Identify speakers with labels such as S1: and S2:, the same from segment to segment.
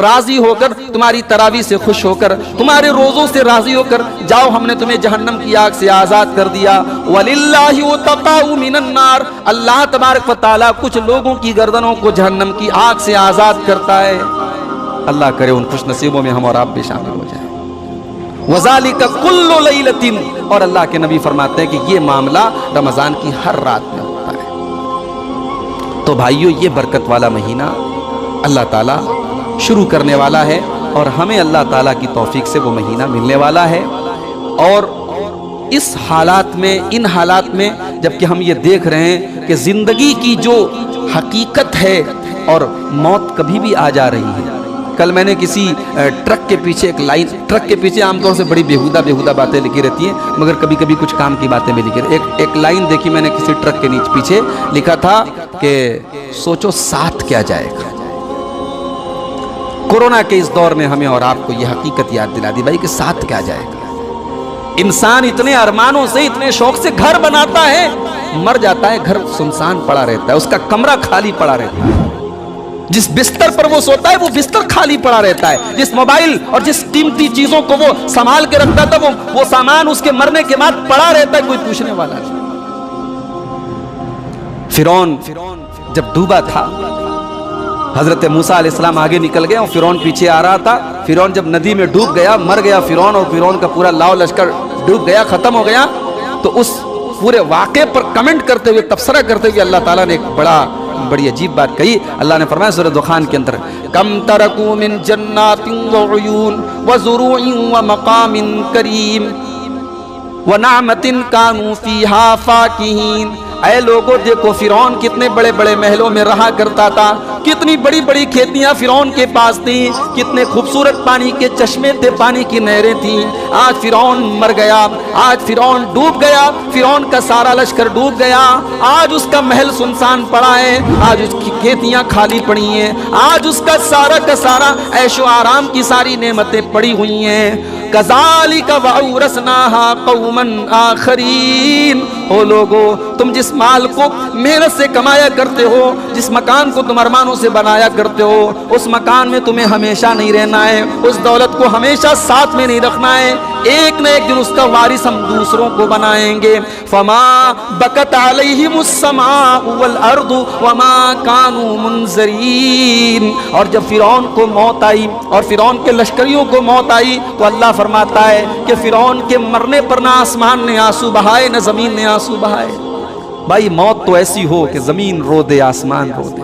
S1: راضی ہو کر تمہاری تراویح سے خوش ہو کر تمہارے روزوں سے راضی ہو کر جاؤ ہم نے تمہیں جہنم کی آگ سے آزاد کر دیا. وَلِلَّهِ وَتَقَاءُ مِنَ النَّارِ, اللہ تبارک و تعالیٰ کچھ لوگوں کی گردنوں کو جہنم کی آگ سے آزاد کرتا ہے. اللہ کرے ان خوش نصیبوں میں ہم اور آپ بھی شامل ہو جائیں. وَذَلِكَ كُلُّ لَيْلَةٍ, اور اللہ کے نبی فرماتے ہیں کہ یہ معاملہ رمضان کی ہر رات میں ہوتا ہے. تو بھائیو, یہ برکت والا مہینہ اللہ تعالیٰ شروع کرنے والا ہے اور ہمیں اللہ تعالیٰ کی توفیق سے وہ مہینہ ملنے والا ہے. اور اس حالات میں, ان حالات میں جبکہ ہم یہ دیکھ رہے ہیں کہ زندگی کی جو حقیقت ہے اور موت کبھی بھی آ جا رہی ہے. کل میں نے کسی ٹرک کے پیچھے ایک لائن, ٹرک کے پیچھے عام طور سے بڑی بیہودہ باتیں لکھی رہتی ہیں مگر کبھی کبھی کچھ کام کی باتیں بھی لکھی رہتی ہیں. ایک لائن دیکھی میں نے کسی ٹرک کے پیچھے لکھا تھا کہ سوچو ساتھ کیا جائے گا. کورونا کے اس دور میں ہمیں اور آپ کو یہ حقیقت یاد دلا دی بھائی کہ ساتھ کیا جائے گا. انسان اتنے ارمانوں سے, اتنے شوق سے گھر بناتا ہے, مر جاتا ہے گھر سنسان پڑا رہتا ہے, اس کا کمرہ خالی پڑا رہتا ہے. جس بستر پر وہ سوتا ہے وہ بستر خالی پڑا رہتا ہے. جس موبائل اور جس قیمتی چیزوں کو وہ سنبھال کے رکھتا تھا وہ سامان اس کے مرنے کے بعد پڑا رہتا ہے, کوئی پوچھنے والا نہیں. فرعون جب ڈوبا تھا, حضرت موسیٰ علیہ السلام آگے نکل گئے اور فرعون پیچھے آ رہا تھا. فرعون جب ندی میں ڈوب گیا, مر گیا فرعون, اور فرعون کا پورا لاؤ لشکر ڈوب گیا, ختم ہو گیا. تو اس پورے واقعے پر کمنٹ کرتے ہوئے, تبصرہ کرتے ہوئے اللہ تعالیٰ نے ایک بڑی عجیب بات کہی. اللہ نے فرمایا سورہ دخان کے اندر, کم ترکوا من جنات وعیون وزروع ومقام کریم ونعمت کانوا فیہا فاکہین. اے لوگوں دیکھو فرعون کتنے بڑے بڑے محلوں میں رہا کرتا تھا, کتنی بڑی بڑی کھیتیاں فرعون کے پاس تھیں, کتنے خوبصورت پانی کے چشمے تھے, پانی کی نہریں تھیں. آج فرعون مر گیا, آج فرعون ڈوب گیا, فرعون کا سارا لشکر ڈوب گیا, آج اس کا محل سنسان پڑا ہے, آج اس کی کھیتیاں خالی پڑی ہیں, آج اس کا سارا عیش و آرام کی ساری نعمتیں پڑی ہوئی ہیں. کذالک وَأَوْرَثْنَاهَا قَوْمًا آخَرِينَ. او لوگو, تم جس مال کو محنت سے کمایا کرتے ہو, جس مکان کو تم ارمانوں سے بنایا کرتے ہو, اس مکان میں تمہیں ہمیشہ نہیں رہنا ہے, اس دولت کو ہمیشہ ساتھ میں نہیں رکھنا ہے. ایک نہ ایک دن اس کا وارث ہم دوسروں کو بنائیں گے. فما بکت علیہم السماء والارض وما كانوا منذرین. اور جب فرعون کو موت آئی اور فرعون کے لشکریوں کو موت آئی تو اللہ فرماتا ہے کہ فرعون کے مرنے پر نہ آسمان نے آنسو بہائے نہ زمین نے آنسو بہائے. بھائی موت تو ایسی ہو کہ زمین رو دے, آسمان رو دے.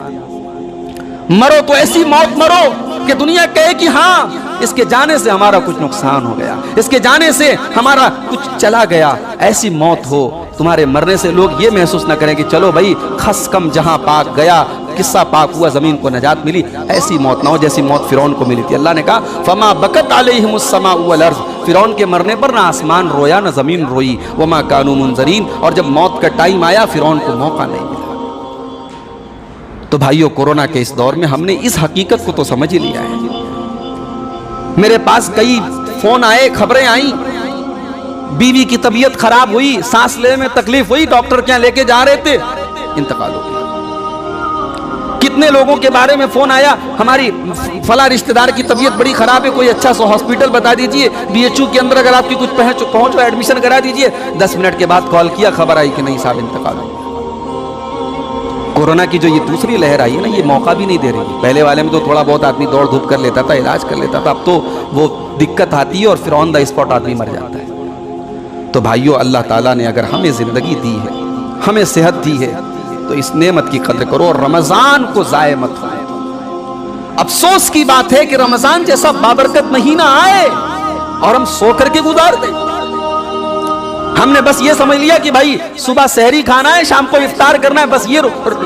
S1: مرو تو ایسی موت مرو کہ دنیا کہے کہ ہاں اس کے جانے سے ہمارا کچھ نقصان ہو گیا, اس کے جانے سے ہمارا کچھ چلا گیا. ایسی موت ہو تمہارے مرنے سے لوگ یہ محسوس نہ کریں کہ چلو بھائی خس کم جہاں پاک گیا, قصہ پاک ہوا, زمین کو نجات ملی. ایسی موت نہ ہو جیسی موت فرعون کو ملی تھی. اللہ نے کہا فما بکت علیہم السماء والارض. فرعون کے مرنے پر نہ آسمان رویا نہ زمین روئی. وما كانوا منذرین. اور جب موت کا ٹائم آیا فرعون کو موقع نہیں ملا. تو بھائیو, کورونا کے اس دور میں ہم نے اس حقیقت کو تو سمجھ ہی لیا ہے. میرے پاس کئی فون آئے, خبریں آئیں, بیوی کی طبیعت خراب ہوئی, سانس لینے میں تکلیف ہوئی, ڈاکٹر کیا لے کے جا رہے تھے, انتقال ہو گیا. کتنے لوگوں کے بارے میں فون آیا, ہماری فلاں رشتہ دار کی طبیعت بڑی خراب ہے, کوئی اچھا سا ہاسپٹل بتا دیجئے, BHU کے اندر اگر آپ کی کچھ پہنچ ہو ایڈمیشن کرا دیجئے. 10 منٹ کے بعد کال کیا, خبر آئی کہ نہیں صاحب انتقال ہو. کورونا کی جو یہ دوسری لہر آئی ہے نا, یہ موقع بھی نہیں دے رہی. پہلے والے میں تو تھوڑا بہت آدمی دوڑ دھوپ کر لیتا تھا, علاج کر لیتا تھا. اب تو وہ دقت آتی ہے اور پھر آن دا اسپاٹ آدمی مر جاتا ہے. تو بھائیو, اللہ تعالیٰ نے اگر ہمیں زندگی دی ہے, ہمیں صحت دی ہے, تو اس نعمت کی قدر کرو اور رمضان کو ضائع مت کرو. افسوس کی بات ہے کہ رمضان جیسا بابرکت مہینہ آئے اور ہم سو کر کے گزار دیں. ہم نے بس یہ سمجھ لیا کہ بھائی صبح سحری کھانا ہے, شام کو افطار کرنا ہے, بس یہ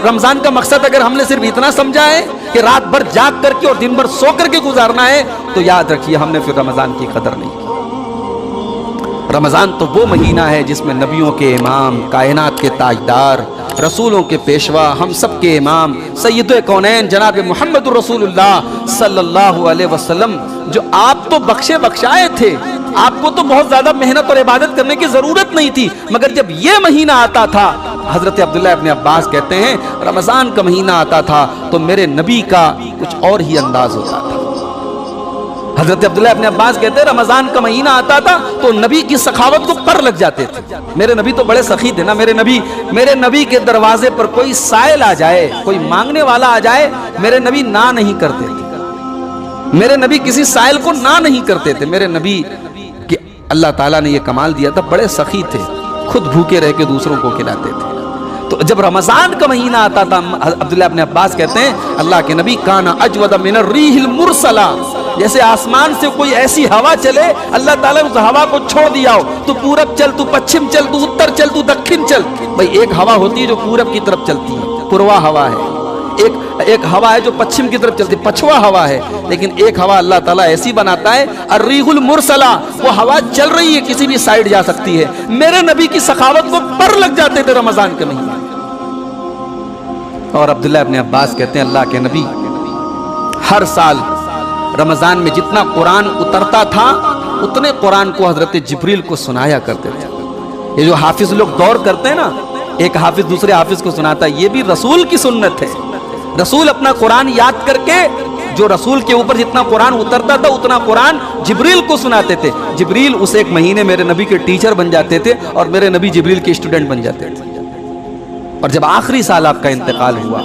S1: رمضان کا مقصد. اگر ہم نے صرف اتنا سمجھا ہے کہ رات بھر جاگ کر کے اور دن بھر سو کر کے گزارنا ہے, تو یاد رکھیے ہم نے پھر رمضان کی قدر نہیں کی. رمضان تو وہ مہینہ ہے جس میں نبیوں کے امام, کائنات کے تاجدار, رسولوں کے پیشوا, ہم سب کے امام سید کونین جناب محمد رسول اللہ صلی اللہ علیہ وسلم, جو آپ تو بخشے بخشائے تھے, آپ کو تو بہت زیادہ محنت اور عبادت کرنے کی ضرورت نہیں تھی, مگر جب یہ مہینہ آتا تھا, حضرت عبداللہ ابن عباس کہتے ہیں رمضان کا مہینہ آتا تھا تو میرے نبی کا کچھ اور ہی انداز ہوتا تھا. حضرت عبداللہ ابن عباس کہتے ہیں رمضان کا مہینہ آتا تھا تو نبی کی سخاوت کو پر لگ جاتے تھے. میرے نبی تو بڑے سخی تھے نا. میرے نبی کے دروازے پر کوئی سائل آ جائے, کوئی مانگنے والا آ جائے, میرے نبی نہ نہیں کرتے تھے. میرے نبی کسی سائل کو نہ نہیں کرتے تھے. میرے نبی کہ اللہ تعالیٰ نے یہ کمال دیا تھا, بڑے سخی تھے, خود بھوکے رہ کے دوسروں کو کھلاتے تھے. تو جب رمضان کا مہینہ آتا تھا, عبداللہ ابن عباس کہتے ہیں اللہ کے نبی کانا اجود من الریح المرسلہ, جیسے آسمان سے کوئی ایسی ہوا چلے, اللہ تعالیٰ نے اس ہوا کو چھوڑ دیا ہو, تو پورب چل, تو پچھم چل, تو اتر چل, تو دکھن چل. بھئی ایک ہوا ہوتی ہے جو پورب کی طرف چلتی ہے, پوروا ہوا ہے. ایک ہوا ہے جو پچھم کی طرف چلتی ہے, پچھوا ہوا ہے. لیکن ایک ہوا اللہ تعالیٰ ایسی بناتا ہے الریح المرسلہ, وہ ہوا چل رہی ہے, کسی بھی سائیڈ جا سکتی ہے. میرے نبی کی سخاوت کو پر لگ جاتے تھے رمضان کے مہینے. اور عبداللہ ابن عباس کہتے ہیں اللہ کے نبی ہر سال رمضان میں جتنا قرآن اترتا تھا اتنے قرآن کو حضرت جبریل کو سنایا کرتے تھے. یہ جو حافظ لوگ دور کرتے ہیں نا, ایک حافظ دوسرے حافظ کو سناتا ہے, یہ بھی رسول کی سنت ہے. رسول اپنا قرآن یاد کر کے, جو رسول کے اوپر جتنا قرآن اترتا تھا اتنا قرآن جبریل کو سناتے تھے. جبریل اس ایک مہینے میرے نبی کے ٹیچر بن جاتے تھے اور میرے نبی جبریل کے اسٹوڈنٹ بن جاتے تھے. اور جب آخری سال آپ کا انتقال ہوا,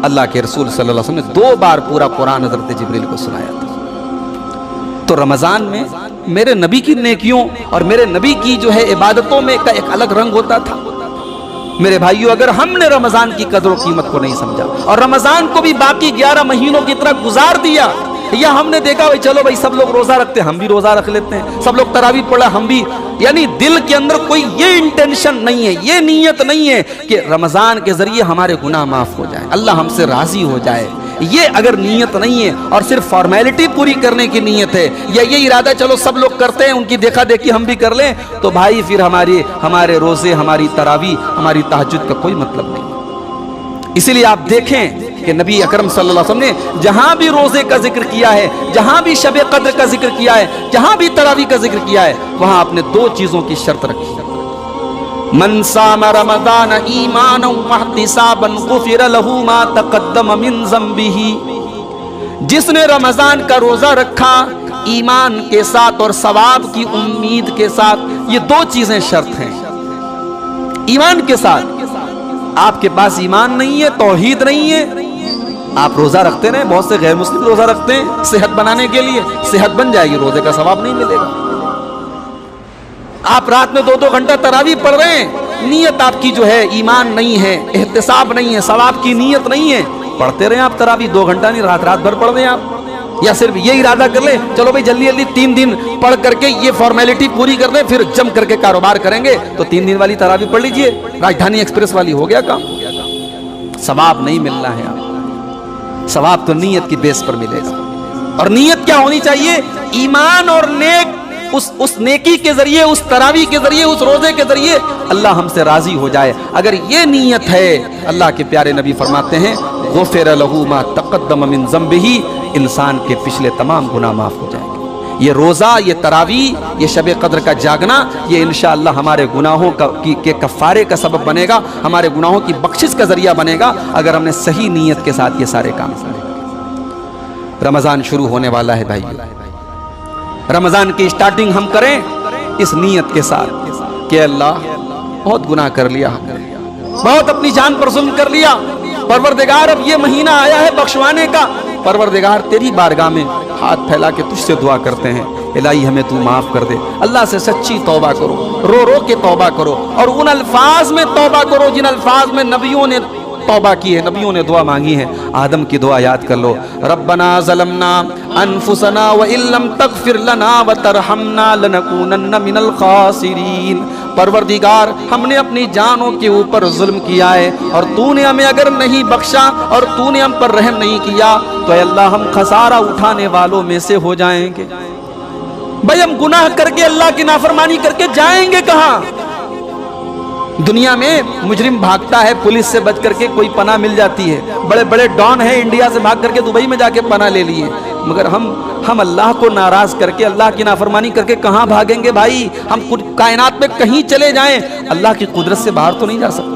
S1: اللہ کے رسول صلی اللہ علیہ وسلم نے 2 بار پورا قرآن حضرت جبریل کو سنایا تھا. تو رمضان میں میرے نبی کی نیکیوں اور میرے نبی کی جو ہے عبادتوں میں کا ایک الگ رنگ ہوتا تھا. میرے بھائیو, اگر ہم نے رمضان کی قدر و قیمت کو نہیں سمجھا اور رمضان کو بھی باقی 11 مہینوں کی طرح گزار دیا, یا ہم نے دیکھا بھائی چلو بھائی سب لوگ روزہ رکھتے ہیں, ہم بھی روزہ رکھ لیتے ہیں, سب لوگ تراویح پڑھا, ہم بھی, یعنی دل کے اندر کوئی یہ انٹینشن نہیں ہے, یہ نیت نہیں ہے کہ رمضان کے ذریعے ہمارے گناہ معاف ہو جائیں, اللہ ہم سے راضی ہو جائے. یہ اگر نیت نہیں ہے اور صرف فارمیلٹی پوری کرنے کی نیت ہے, یا یہ ارادہ چلو سب لوگ کرتے ہیں ان کی دیکھا دیکھی ہم بھی کر لیں, تو بھائی پھر ہمارے روزے, ہماری تراویح, ہماری تہجد کا کوئی مطلب نہیں. اسی لیے آپ دیکھیں کہ نبی اکرم صلی اللہ علیہ وسلم نے جہاں بھی روزے کا ذکر کیا ہے, جہاں بھی شب قدر کا ذکر کیا ہے, جہاں بھی تراویح کا ذکر کیا ہے, وہاں آپ نے 2 چیزوں کی شرط رکھی. من صام رمضان ایمانا واحتسابا غفر له ما تقدم من ذنبه, جس نے رمضان کا روزہ رکھا ایمان کے ساتھ اور ثواب کی امید کے ساتھ, یہ 2 چیزیں شرط ہیں. ایمان کے ساتھ, آپ کے پاس ایمان نہیں ہے, توحید نہیں ہے, آپ روزہ رکھتے رہیں, بہت سے غیر مسلم روزہ رکھتے ہیں صحت بنانے کے لیے, صحت بن جائے گی, روزے کا ثواب نہیں ملے گا. آپ رات میں 2 گھنٹہ تراویح پڑھ رہے ہیں, نیت آپ کی جو ہے ایمان نہیں ہے, احتساب نہیں ہے, ثواب کی نیت نہیں ہے, پڑھتے رہیں آپ تراویح 2 گھنٹہ نہیں, رات بھر پڑھ رہے ہیں آپ. یا صرف یہ ارادہ کر لیں چلو بھائی جلدی 3 دن پڑھ کر کے یہ فارمیلٹی پوری کر لیں, پھر جم کر کے کاروبار کریں گے, تو 3 دن والی تراویح پڑھ لیجئے, راجدھانی ایکسپریس والی, ہو گیا کام. ثواب نہیں ملنا ہے آپ, ثواب تو نیت کی بیس پر ملے گا. اور نیت کیا ہونی چاہیے؟ ایمان اور نیک, اس نیکی کے ذریعے, اس تراویح کے ذریعے, اس روزے کے ذریعے اللہ ہم سے راضی ہو جائے. اگر یہ نیت ہے, اللہ کے پیارے نبی فرماتے ہیں غفر له ما تقدم من ذنبه, انسان کے پچھلے تمام گناہ معاف ہو جائیں گے. یہ روزہ, یہ تراویح, یہ شب قدر کا جاگنا, یہ انشاءاللہ ہمارے گناہوں کے کفارے کا سبب بنے گا, ہمارے گناہوں کی بخشش کا ذریعہ بنے گا, اگر ہم نے صحیح نیت کے ساتھ یہ سارے کام کرے. رمضان شروع ہونے والا ہے بھائی, رمضان کی اسٹارٹنگ ہم کریں اس نیت کے ساتھ کہ اللہ بہت گناہ کر لیا, بہت اپنی جان پر ظلم کر لیا, پروردگار اب یہ مہینہ آیا ہے بخشوانے کا, پروردگار تیری بارگاہ میں ہاتھ پھیلا کے تجھ سے دعا کرتے ہیں الہی ہمیں تو معاف کر دے. اللہ سے سچی توبہ کرو, رو رو کے توبہ کرو, اور ان الفاظ میں توبہ کرو جن الفاظ میں نبیوں نے توبہ کی ہے, نبیوں نے دعا مانگی ہے. آدم کی دعا یاد کر لو, ربنا ظلمنا انفسنا وان لم تغفر لنا وترحمنا لنکونن من الخاسرین. پروردگار ہم نے اپنی جانوں کے اوپر ظلم کیا ہے, اور تو نے ہمیں اگر نہیں بخشا اور تو نے ہم پر رحم نہیں کیا تو اے اللہ ہم خسارہ اٹھانے والوں میں سے ہو جائیں گے. بھائی ہم گناہ کر کے, اللہ کی نافرمانی کر کے جائیں گے کہاں؟ دنیا میں مجرم بھاگتا ہے, پولیس سے بچ کر کے کوئی پناہ مل جاتی ہے, بڑے بڑے ڈان ہیں انڈیا سے بھاگ کر کے دبئی میں جا کے پناہ لے لیے, مگر ہم اللہ کو ناراض کر کے, اللہ کی نافرمانی کر کے کہاں بھاگیں گے بھائی؟ ہم کائنات میں کہیں چلے جائیں, اللہ کی قدرت سے باہر تو نہیں جا سکتے.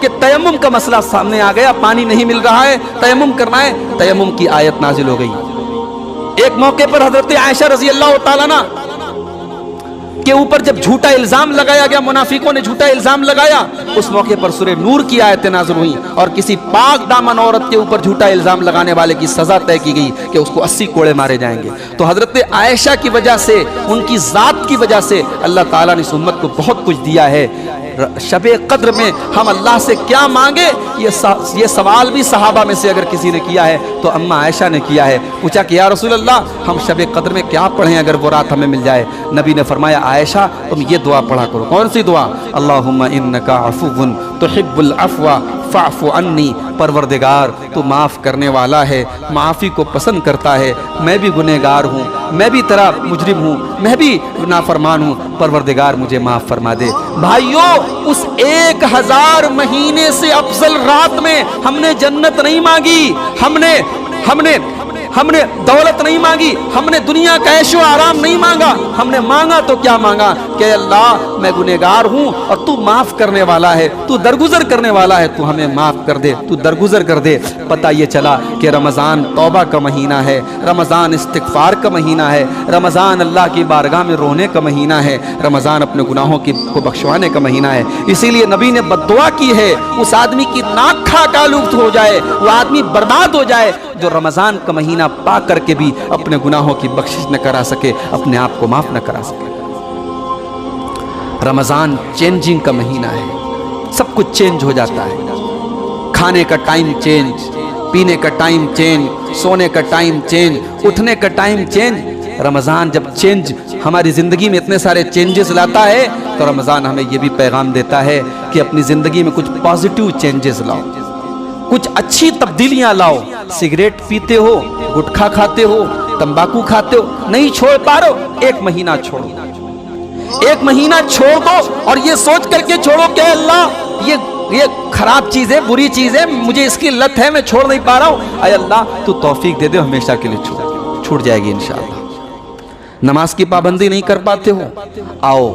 S1: کہ تیمم کا مسئلہ سامنے آ گیا, پانی نہیں مل رہا ہے, تیمم کرنا ہے, تیمم کی آیت نازل ہو گئی. ایک موقع پر حضرت عائشہ رضی اللہ تعالیٰ عنہ کے اوپر جب جھوٹا الزام لگایا گیا, منافقوں نے جھوٹا الزام لگایا, اس موقع پر سورہ نور کی آیتیں نازل ہوئیں اور کسی پاک دامن عورت کے اوپر جھوٹا الزام لگانے والے کی سزا طے کی گئی کہ اس کو 80 کوڑے مارے جائیں گے. تو حضرت عائشہ کی وجہ سے, ان کی ذات کی وجہ سے اللہ تعالیٰ نے اس امت کو بہت کچھ دیا ہے. شب قدر میں ہم اللہ سے کیا مانگے, یہ سوال بھی صحابہ میں سے اگر کسی نے کیا ہے تو اماں عائشہ نے کیا ہے. پوچھا کہ یا رسول اللہ ہم شب قدر میں کیا پڑھیں اگر وہ رات ہمیں مل جائے؟ نبی نے فرمایا عائشہ تم یہ دعا پڑھا کرو. کون سی دعا؟ اللہم انکا عفو تحب العفو فاعف عنی. پروردگار تو معاف کرنے والا ہے, معافی کو پسند کرتا ہے, میں بھی گنہگار ہوں, میں بھی تیرا مجرم ہوں, میں بھی نافرمان ہوں, پروردگار مجھے معاف فرما دے. بھائیو اس 1000 مہینے سے افضل رات میں ہم نے جنت نہیں مانگی, ہم نے دولت نہیں مانگی, ہم نے دنیا کا عیش و آرام نہیں مانگا. ہم نے مانگا تو کیا مانگا کہ اللہ میں گنہگار ہوں اور تو معاف کرنے والا ہے, تو درگزر کرنے والا ہے, تو ہمیں معاف کر دے, تو درگزر کر دے. پتہ یہ چلا کہ رمضان توبہ کا مہینہ ہے, رمضان استغفار کا مہینہ ہے, رمضان اللہ کی بارگاہ میں رونے کا مہینہ ہے, رمضان اپنے گناہوں کو بخشوانے کا مہینہ ہے. اسی لیے نبی نے بد دعا کی ہے اس آدمی کی ناک کھا کے آلودہ ہو جائے, وہ آدمی برباد ہو جائے جو رمضان کا مہینہ پا کر کے بھی اپنے گناہوں کی بخشش نہ کرا سکے, اپنے آپ کو معاف نہ کرا سکے. رمضان چینجنگ کا مہینہ ہے, سب کچھ چینج ہو جاتا ہے. کھانے کا ٹائم چینج, پینے کا ٹائم چینج, سونے کا ٹائم چینج, اٹھنے کا ٹائم چینج. رمضان جب چینج ہماری زندگی میں اتنے سارے چینجز لاتا ہے تو رمضان ہمیں یہ بھی پیغام دیتا ہے کہ اپنی زندگی میں کچھ پازیٹیو چینجز لاؤ, کچھ اچھی تبدیلیاں لاؤ. سگریٹ پیتے ہو, گٹکھا کھاتے ہو, تمباکو کھاتے ہو, نہیں چھوڑ پا رہے ہو, ایک مہینہ چھوڑو, ایک مہینہ چھوڑ دو اور یہ سوچ کر کے چھوڑو کہ اللہ یہ خراب چیز ہے, بری چیز ہے, مجھے اس کی لت ہے, میں چھوڑ نہیں پا رہا ہوں, اے اللہ تو توفیق دے دے, ہمیشہ کے لیے چھوٹ جائے گی انشاءاللہ. نماز کی پابندی نہیں کر پاتے ہو, آؤ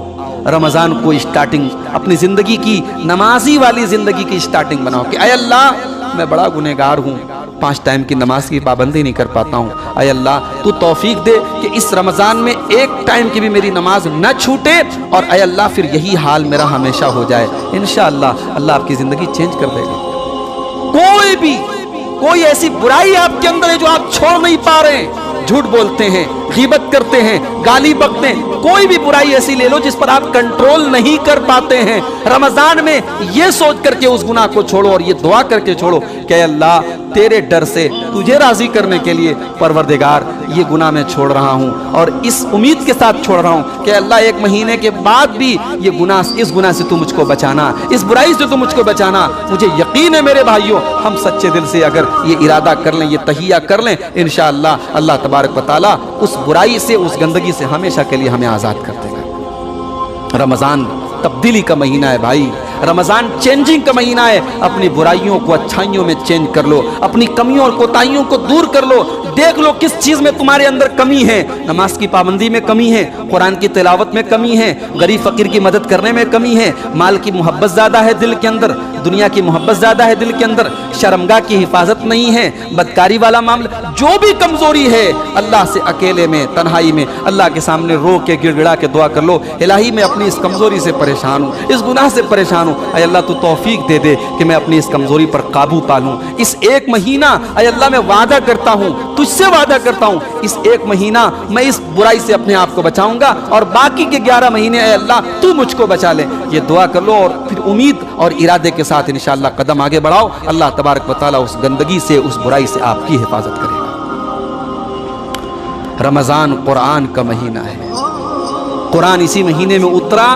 S1: رمضان کو اسٹارٹنگ اپنی زندگی کی نمازی والی زندگی کی اسٹارٹنگ بناؤ کہ اے اللہ میں بڑا گنہگار ہوں, 5 ٹائم کی نماز کی پابندی نہیں کر پاتا ہوں, اے اللہ تو توفیق دے کہ اس رمضان میں 1 ٹائم کی بھی میری نماز نہ چھوٹے, اور اے اللہ پھر یہی حال میرا ہمیشہ ہو جائے. انشاءاللہ اللہ آپ کی زندگی چینج کر دے گا. کوئی ایسی برائی آپ کے اندر ہے جو آپ چھوڑ نہیں پا رہے ہیں, جھوٹ بولتے ہیں, غیبت کرتے ہیں, گالی بکتے ہیں, کوئی بھی برائی ایسی لے لو جس پر آپ کنٹرول نہیں کر پاتے ہیں, رمضان میں یہ سوچ کر کے اس گناہ کو چھوڑو اور یہ دعا کر کے چھوڑو کہ اللہ تیرے ڈر سے تجھے راضی کرنے کے لیے پروردگار یہ گناہ میں چھوڑ رہا ہوں, اور اس امید کے ساتھ چھوڑ رہا ہوں کہ اللہ 1 مہینے کے بعد بھی یہ گناہ, اس گناہ سے تو مجھ کو بچانا, اس برائی سے تو مجھ کو بچانا. مجھے یقین ہے میرے بھائیوں, ہم سچے دل سے اگر یہ ارادہ کر لیں, یہ تہیہ کر لیں, انشاءاللہ اللہ تبارک و تعالیٰ اس برائی سے, اس گندگی سے ہمیشہ کے لیے ہمیں آزاد کر دے گا. رمضان تبدیلی کا مہینہ ہے بھائی, رمضان چینجنگ کا مہینہ ہے. اپنی برائیوں کو اچھائیوں میں چینج کر لو, اپنی کمیوں اور کوتاہیوں کو دور کر لو. دیکھ لو کس چیز میں تمہارے اندر کمی ہے. نماز کی پابندی میں کمی ہے, قرآن کی تلاوت میں کمی ہے, غریب فقیر کی مدد کرنے میں کمی ہے, مال کی محبت زیادہ ہے دل کے اندر, دنیا کی محبت زیادہ ہے دل کے اندر, شرمگاہ کی حفاظت نہیں ہے, بدکاری والا معاملہ, جو بھی کمزوری ہے اللہ سے اکیلے میں, تنہائی میں اللہ کے سامنے رو کے گڑ گڑا کے دعا کر لو, الہی میں اپنی اس کمزوری سے پریشان ہوں, اس گناہ سے پریشان ہوں, اے اللہ تو توفیق دے دے کہ میں اپنی اس کمزوری پر قابو پا لوں. اس 1 مہینہ اے اللہ میں وعدہ کرتا ہوں, تجھ سے وعدہ کرتا ہوں, اس 1 مہینہ میں اس برائی سے اپنے آپ کو بچاؤں گا, اور باقی کے 11 مہینے اے اللہ تو مجھ کو بچا لے. یہ دعا کر لو اور پھر امید اور ارادے کے ساتھ انشاءاللہ قدم آگے بڑھاؤ. اللہ تبارک و تعالیٰ اس گندگی سے, اس برائی سے آپ کی حفاظت کرے گا. رمضان قرآن کا مہینہ ہے, قرآن اسی مہینے میں اترا,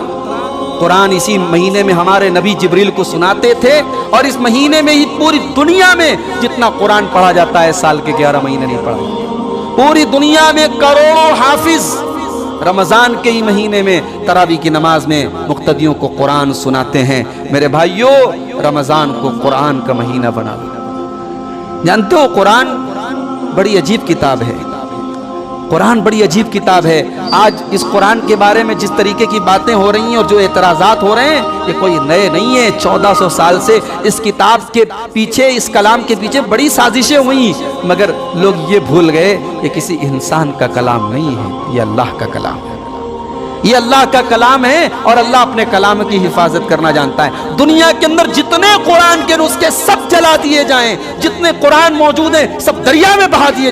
S1: قرآن اسی مہینے میں ہمارے نبی جبریل کو سناتے تھے, اور اس مہینے میں ہی پوری دنیا میں جتنا قرآن پڑھا جاتا ہے سال کے 11 مہینے نہیں پڑھا. پوری دنیا میں کروڑوں حافظ رمضان کے ہی مہینے میں تراویح کی نماز میں مقتدیوں کو قرآن سناتے ہیں. میرے بھائیوں رمضان کو قرآن کا مہینہ بنا لو. جانتے ہو قرآن بڑی عجیب کتاب ہے. قرآن بڑی عجیب کتاب ہے. آج اس قرآن کے بارے میں جس طریقے کی باتیں ہو رہی ہیں اور جو اعتراضات ہو رہے ہیں یہ کوئی نئے نہیں ہیں. 1400 سال سے اس کتاب کے پیچھے, اس کلام کے پیچھے بڑی سازشیں ہوئیں, مگر لوگ یہ بھول گئے یہ کسی انسان کا کلام نہیں ہے, یہ اللہ کا کلام ہے. یہ اللہ کا کلام ہے اور اللہ اپنے کلام کی حفاظت کرنا جانتا ہے. دنیا کے اندر جتنے قرآن کے نسخے سب جلا دیے جائیں, جتنے قرآن موجود ہیں سب دریا میں بہا دیے